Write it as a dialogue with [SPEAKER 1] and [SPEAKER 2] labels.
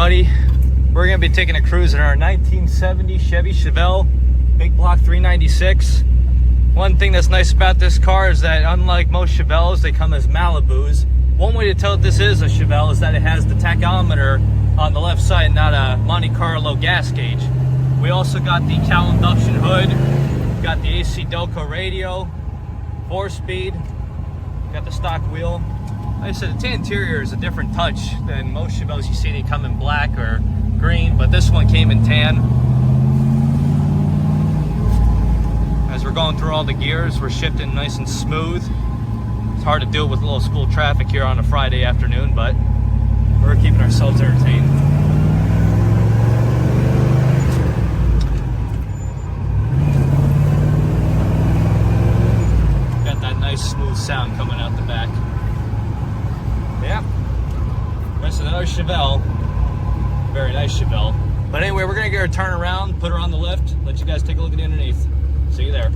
[SPEAKER 1] everybody. We're going to be taking a cruise in our 1970 Chevy Chevelle big block 396. One thing that's nice about this car is that unlike most Chevelles, they come as Malibus. One way to tell that this is a Chevelle is that it has the tachometer on the left side, not a Monte Carlo gas gauge. We also got the cowl induction hood, got the AC Delco radio, 4-speed, got the stock wheel. Like I said, the interior is a different touch than most Chevelles you see. They come in black or green, but this one came in tan. As we're going through all the gears, we're shifting nice and smooth. It's hard to deal with a little school traffic here on a Friday afternoon, but we're keeping ourselves entertained. Got that nice smooth sound coming out the back. Yeah, rest of another Chevelle. Very nice Chevelle. But anyway, we're gonna get her turn around, put her on the lift, let you guys take a look at the underneath. See you there.